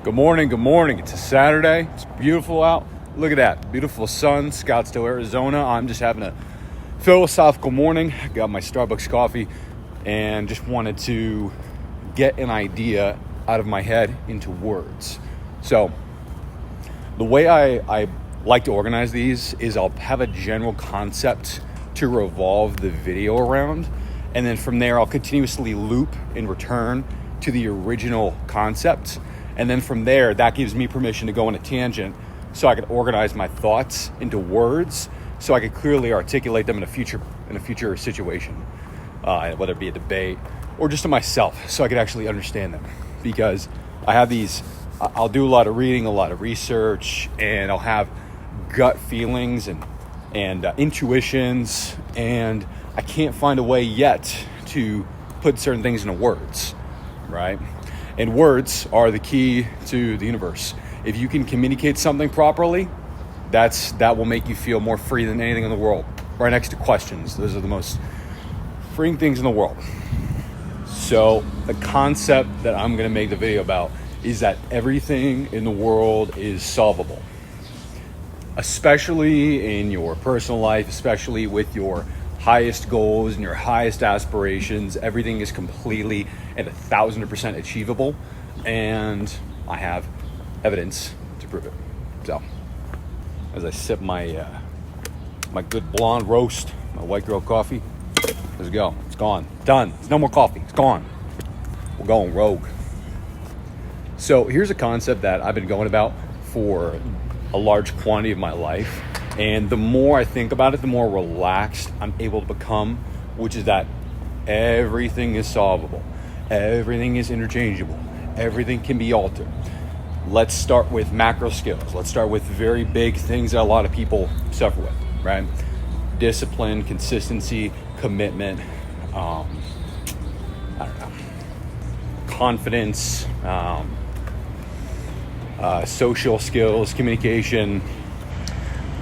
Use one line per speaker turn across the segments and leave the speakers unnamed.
Good morning, good morning. It's a Saturday. It's beautiful out. Look at that. Beautiful sun, Scottsdale, Arizona. I'm just having a philosophical morning. Got my Starbucks coffee and just wanted to get an idea out of my head into words. So the way I like to organize these is I'll have a general concept to revolve the video around. And then from there, I'll continuously loop and return to the original concept. And then from there, that gives me permission to go on a tangent so I can organize my thoughts into words so I can clearly articulate them in a future situation, whether it be a debate or just to myself so I could actually understand them. Because I'll do a lot of reading, a lot of research, and I'll have gut feelings and intuitions, and I can't find a way yet to put certain things into words, right? And words are the key to the universe. If you can communicate something properly, that will make you feel more free than anything in the world. Right next to questions. Those are the most freeing things in the world. So the concept that I'm going to make the video about is that everything in the world is solvable. Especially in your personal life, especially with your highest goals and your highest aspirations, everything is completely and 1,000% achievable, and I have evidence to prove it. So, as I sip my good blonde roast, my white girl coffee, let's go. It's gone. Done. There's no more coffee. It's gone. We're going rogue. So here's a concept that I've been going about for a large quantity of my life. And the more I think about it, the more relaxed I'm able to become, which is that everything is solvable. Everything is interchangeable. Everything can be altered. Let's start with macro skills. Let's start with very big things that a lot of people suffer with, right? Discipline, consistency, commitment, confidence, social skills, communication,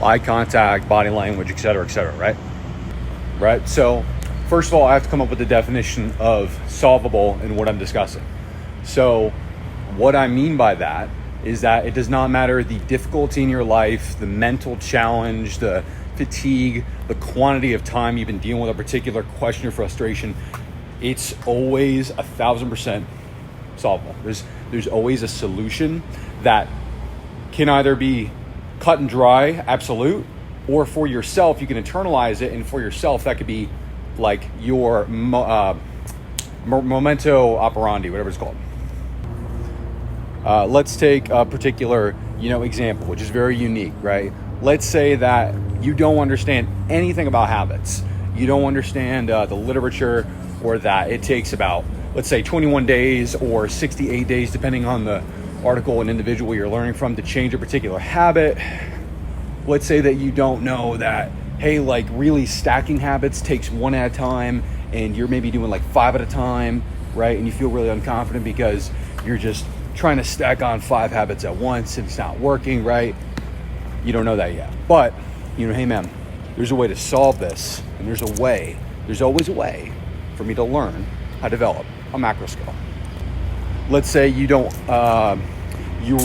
eye contact, body language, et cetera, right? Right? So, first of all, I have to come up with the definition of solvable in what I'm discussing. So, what I mean by that is that it does not matter the difficulty in your life, the mental challenge, the fatigue, the quantity of time you've been dealing with a particular question or frustration. It's always 1,000% solvable. There's always a solution that can either be cut and dry, absolute, or for yourself, you can internalize it, and for yourself, that could be like your memento operandi, whatever it's called. Let's take a particular, example, which is very unique, right? Let's say that you don't understand anything about habits. You don't understand the literature, or that it takes about, let's say, 21 days or 68 days, depending on the article and individual you're learning from, to change a particular habit. Let's say that you don't know that, hey, like really stacking habits takes one at a time, and you're maybe doing like 5 at a time, right? And you feel really unconfident because you're just trying to stack on 5 habits at once and it's not working, right? You don't know that yet. But, hey man, there's a way to solve this, and there's always a way for me to learn how to develop a macro skill. Let's say you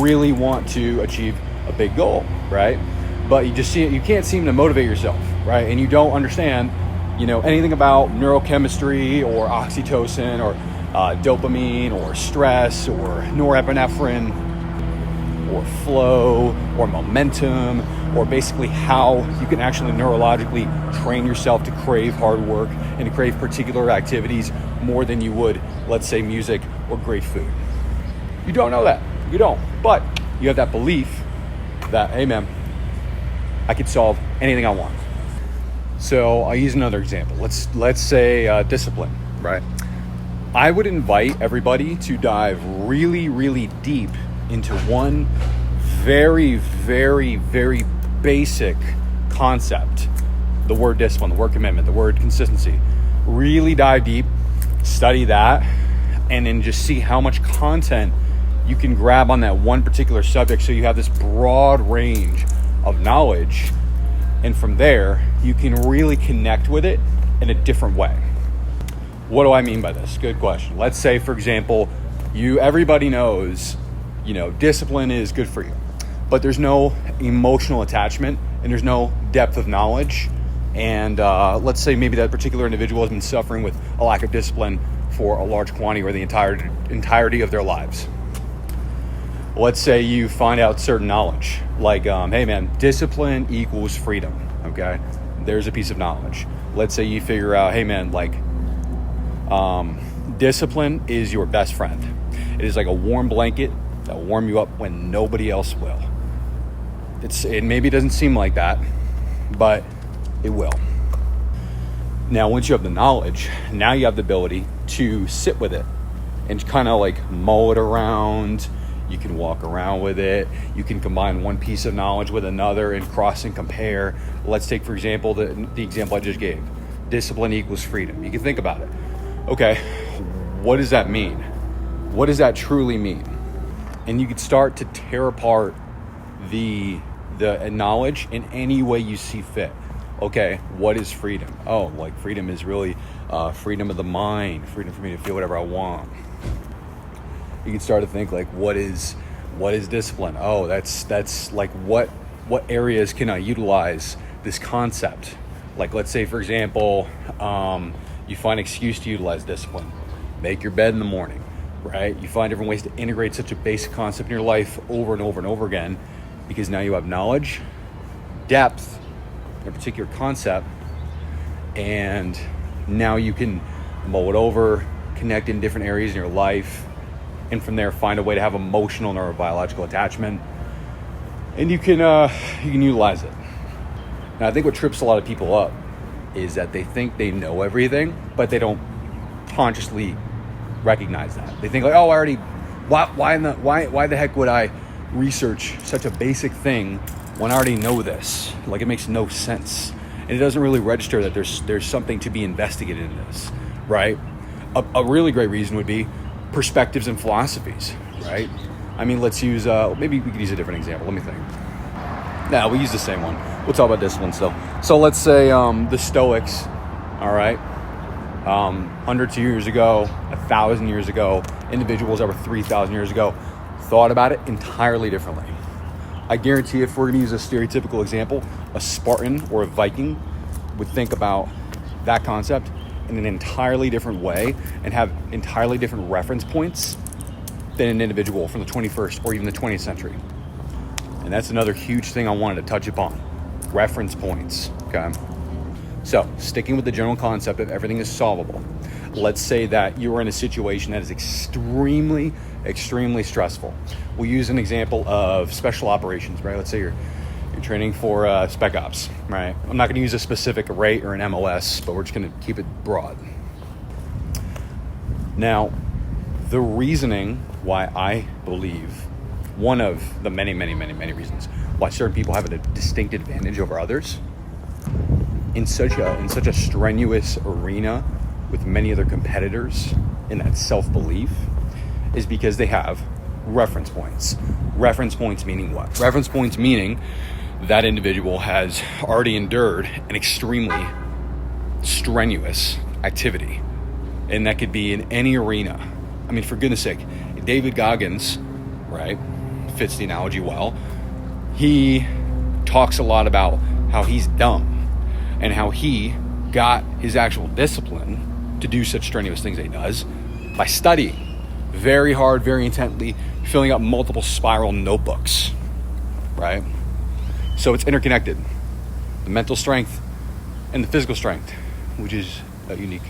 really want to achieve a big goal, right? But you can't seem to motivate yourself, right? And you don't understand, anything about neurochemistry or oxytocin or dopamine or stress or norepinephrine or flow or momentum, or basically how you can actually neurologically train yourself to crave hard work and to crave particular activities more than you would, let's say, music or great food. You don't know that. You don't. But you have that belief that, hey man, I could solve anything I want. So I'll use another example. Let's say discipline, right? I would invite everybody to dive really, really deep into one very, very, very basic concept. The word discipline, the word commitment, the word consistency. Really dive deep, study that, and then just see how much content you can grab on that one particular subject, so you have this broad range of knowledge, and from there you can really connect with it in a different way. What do I mean by this? Good question. Let's say, for example, everybody knows discipline is good for you. But there's no emotional attachment and there's no depth of knowledge. And let's say maybe that particular individual has been suffering with a lack of discipline for a large quantity or the entirety of their lives. Let's say you find out certain knowledge, like, hey man, discipline equals freedom, okay? There's a piece of knowledge. Let's say you figure out, hey man, like, discipline is your best friend. It is like a warm blanket that will warm you up when nobody else will. It maybe doesn't seem like that, but it will. Now, once you have the knowledge, now you have the ability to sit with it and kind of like mull it around. You can walk around with it. You can combine one piece of knowledge with another and cross and compare. Let's take, for example, the example I just gave. Discipline equals freedom. You can think about it. Okay, what does that mean? What does that truly mean? And you could start to tear apart the knowledge in any way you see fit. Okay, what is freedom? Oh, like freedom is really freedom of the mind, freedom for me to feel whatever I want. You can start to think like, what is discipline? Oh, that's like what areas can I utilize this concept? Like, let's say, for example, you find an excuse to utilize discipline. Make your bed in the morning, right? You find different ways to integrate such a basic concept in your life over and over and over again, because now you have knowledge, depth in a particular concept, and now you can mull it over, connect in different areas in your life, and from there find a way to have emotional neurobiological attachment, and you can utilize it. Now, I think what trips a lot of people up is that they think they know everything, but they don't consciously recognize that. They think like, oh, why the heck would I research such a basic thing when I already know this? Like, it makes no sense, and it doesn't really register that there's something to be investigated in this, right? A really great reason would be perspectives and philosophies, right? I mean, let's use maybe we could use a different example. Let me think. Nah, we use the same one. We'll talk about discipline still. So let's say the Stoics, all right, hundreds of years ago, 1,000 years ago, individuals that were 3,000 years ago thought about it entirely differently. I guarantee if we're going to use a stereotypical example, a Spartan or a Viking would think about that concept in an entirely different way and have entirely different reference points than an individual from the 21st or even the 20th century. And that's another huge thing I wanted to touch upon. Reference points, okay? So, sticking with the general concept of everything is solvable. Let's say that you are in a situation that is extremely, extremely stressful. We'll use an example of special operations, right? Let's say you're training for Spec Ops, right? I'm not going to use a specific rate or an MOS, but we're just going to keep it broad. Now, the reasoning why I believe, one of the many, many, many, many reasons why certain people have a distinct advantage over others in such a strenuous arena with many other competitors in that self-belief is because they have reference points. Reference points meaning what? Reference points meaning that individual has already endured an extremely strenuous activity, and that could be in any arena. I mean, for goodness sake, David Goggins, right, fits the analogy well. He talks a lot about how he's dumb and how he got his actual discipline to do such strenuous things that he does by studying very hard, very intently, filling up multiple spiral notebooks, right? So it's interconnected. The mental strength and the physical strength, which is a unique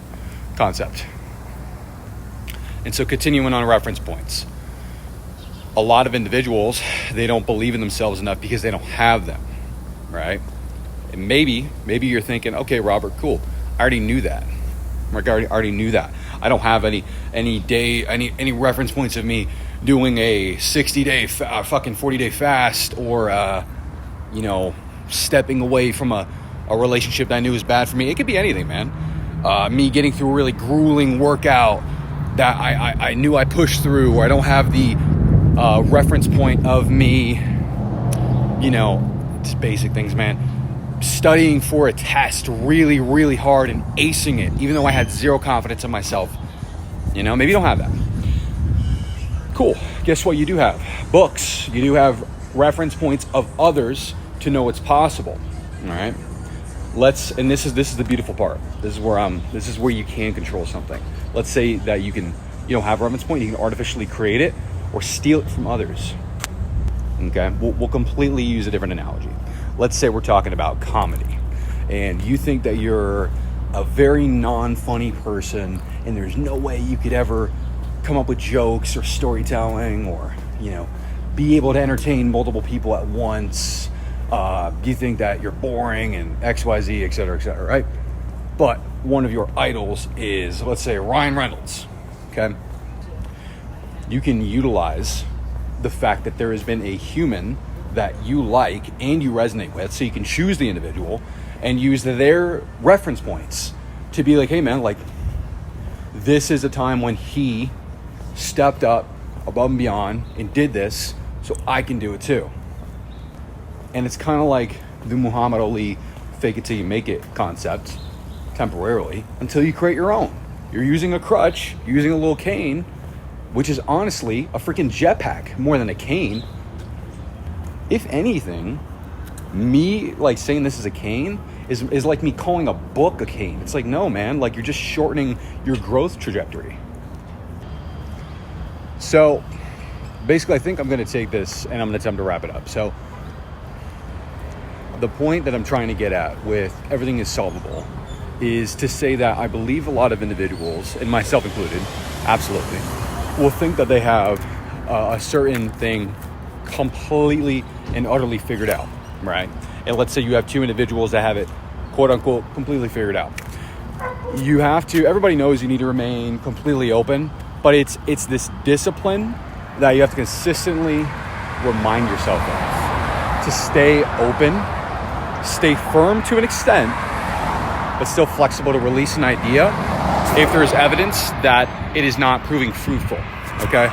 concept. And so continuing on reference points. A lot of individuals, they don't believe in themselves enough because they don't have them, right? And maybe you're thinking, okay, Robert, cool. I already knew that. I already knew that. I don't have any reference points of me doing a 60-day, fucking 40-day fast or, stepping away from a relationship that I knew was bad for me. It could be anything, man. Me getting through a really grueling workout that I knew I pushed through, or I don't have the reference point of me, just basic things, man. Studying for a test really, really hard and acing it, even though I had zero confidence in myself. Maybe you don't have that. Cool. Guess what you do have? Books. You do have reference points of others to know what's possible. All right. And this is the beautiful part. This is where you can control something. Let's say that you can, have a reference point, you can artificially create it or steal it from others. Okay. We'll completely use a different analogy. Let's say we're talking about comedy and you think that you're a very non-funny person and there's no way you could ever come up with jokes or storytelling or, be able to entertain multiple people at once. You think that you're boring and XYZ, et cetera, right? But one of your idols is, let's say, Ryan Reynolds, okay? You can utilize the fact that there has been a human that you like and you resonate with, so you can choose the individual and use their reference points to be like, hey man, like, this is a time when he stepped up above and beyond and did this, so I can do it too. And it's kind of like the Muhammad Ali fake it till you make it concept, temporarily, until you create your own. You're using a crutch, you're using a little cane, which is honestly a freaking jetpack more than a cane. If anything, me like saying this is a cane is like me calling a book a cane. It's like, no man, like you're just shortening your growth trajectory. So basically I think I'm going to take this and I'm going to attempt to wrap it up. So the point that I'm trying to get at with everything is solvable is to say that I believe a lot of individuals, and myself included, absolutely, will think that they have a certain thing completely and utterly figured out, right? And let's say you have two individuals that have it, quote unquote, completely figured out. Everybody knows you need to remain completely open, but it's this discipline that you have to consistently remind yourself of. To stay open, stay firm to an extent, but still flexible to release an idea if there is evidence that it is not proving fruitful, okay?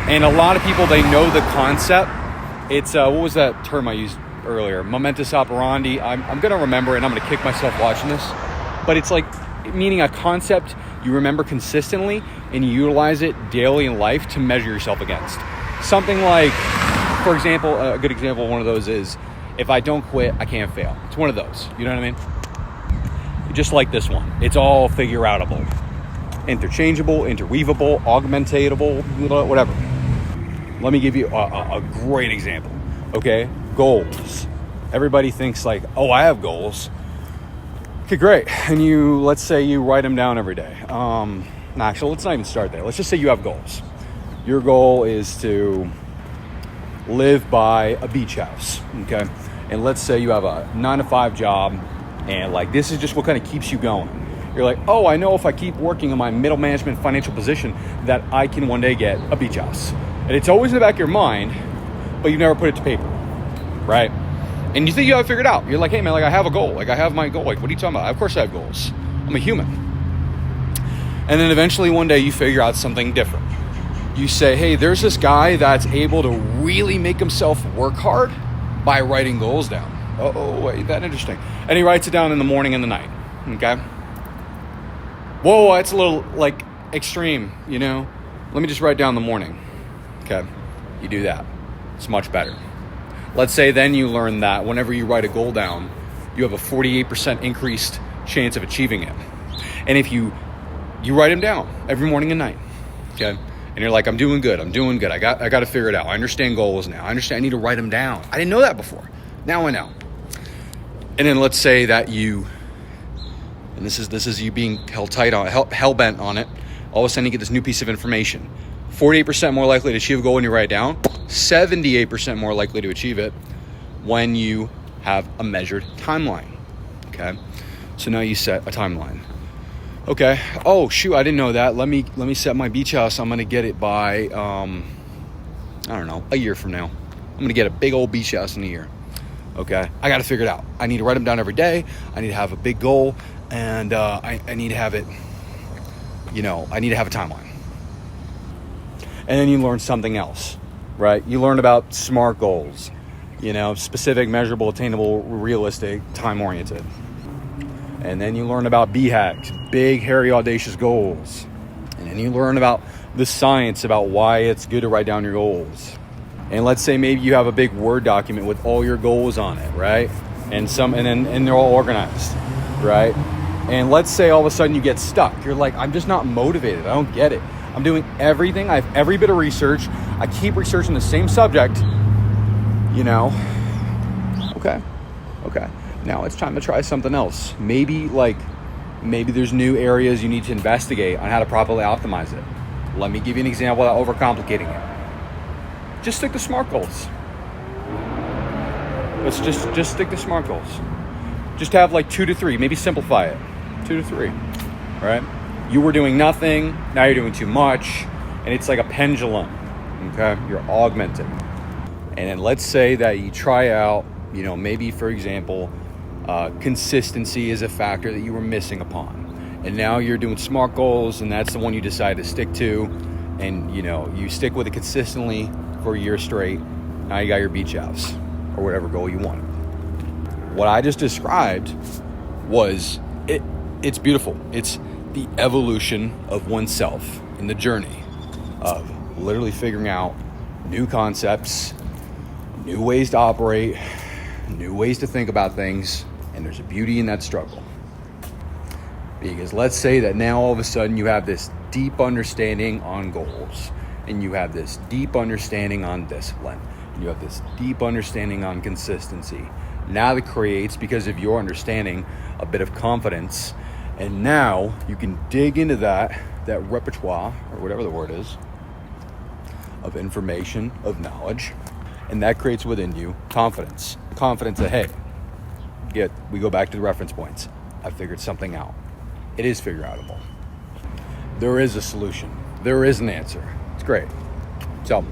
And a lot of people, they know the concept. It's, what was that term I used earlier? Momentus operandi. I'm going to remember it and I'm going to kick myself watching this. But it's like meaning a concept you remember consistently and you utilize it daily in life to measure yourself against. Something like, for example, a good example of one of those is, if I don't quit, I can't fail. It's one of those, you know what I mean? Just like this one. It's all figure outable. Interchangeable, interweavable, augmentatable, whatever. Let me give you a great example, okay? Goals. Everybody thinks like, oh, I have goals. Okay, great. And let's say you write them down every day. Actually, let's not even start there. Let's just say you have goals. Your goal is to live by a beach house, okay? And let's say you have a 9-to-5 job and like this is just what kind of keeps you going. You're like, oh, I know if I keep working in my middle management financial position that I can one day get a beach house. And it's always in the back of your mind, but you never put it to paper, right? And you think you have it figured out. You're like, hey man, like I have a goal. Like I have my goal. Like, what are you talking about? Of course I have goals. I'm a human. And then eventually one day you figure out something different. You say, hey, there's this guy that's able to really make himself work hard by writing goals down. Oh, wait, that's interesting. And he writes it down in the morning and the night, okay? Whoa, that's a little, like, extreme, you know? Let me just write down the morning, okay? You do that. It's much better. Let's say then you learn that whenever you write a goal down, you have a 48% increased chance of achieving it. And if you write them down every morning and night, okay? And you're like, I'm doing good. I got to figure it out. I understand goals now. I need to write them down. I didn't know that before. Now I know. And then let's say that and this is you being hell bent on it. All of a sudden you get this new piece of information. 48% more likely to achieve a goal when you write it down. 78% more likely to achieve it when you have a measured timeline. Okay. So now you set a timeline. Okay. Oh shoot, I didn't know that. Let me set my beach house. I'm gonna get it by I don't know, a year from now. I'm gonna get a big old beach house in a year. Okay. I gotta figure it out. I need to write them down every day. I need to have a big goal, and I need to have it. I need to have a timeline. And then you learn something else, right? You learn about SMART goals. Specific, measurable, attainable, realistic, time-oriented. And then you learn about BHAGs, big, hairy, audacious goals. And then you learn about the science about why it's good to write down your goals. And let's say maybe you have a big Word document with all your goals on it, right? And they're all organized, right? And let's say all of a sudden you get stuck. You're like, I'm just not motivated. I don't get it. I'm doing everything. I have every bit of research. I keep researching the same subject, you know? Okay. Now it's time to try something else. Maybe there's new areas you need to investigate on how to properly optimize it. Let me give you an example without overcomplicating it. Just stick to SMART goals. Let's just stick to SMART goals. Just have like 2 to 3, maybe simplify it. 2 to 3, right? You were doing nothing, now you're doing too much, and it's like a pendulum, okay? You're augmenting. And then let's say that you try out, maybe for example, consistency is a factor that you were missing upon. And now you're doing SMART goals, and that's the one you decide to stick to. And, you stick with it consistently for a year straight. Now you got your beach house or whatever goal you wanted. What I just described was, it's beautiful. It's the evolution of oneself in the journey of literally figuring out new concepts, new ways to operate, new ways to think about things, and there's a beauty in that struggle. Because let's say that now all of a sudden you have this deep understanding on goals, and you have this deep understanding on discipline, and you have this deep understanding on consistency. Now that creates, because of your understanding, a bit of confidence, and now you can dig into that repertoire, or whatever the word is, of information, of knowledge, and that creates within you confidence. Confidence that, hey, we go back to the reference points. I figured something out. It is figure outable. There is a solution. There is an answer. It's great. So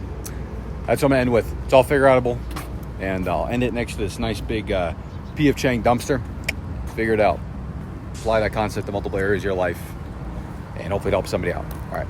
that's what I'm gonna end with. It's all figure outable, and I'll end it next to this nice big P.F. Chang dumpster. Figure it out. Apply that concept to multiple areas of your life, and hopefully it helps somebody out. All right.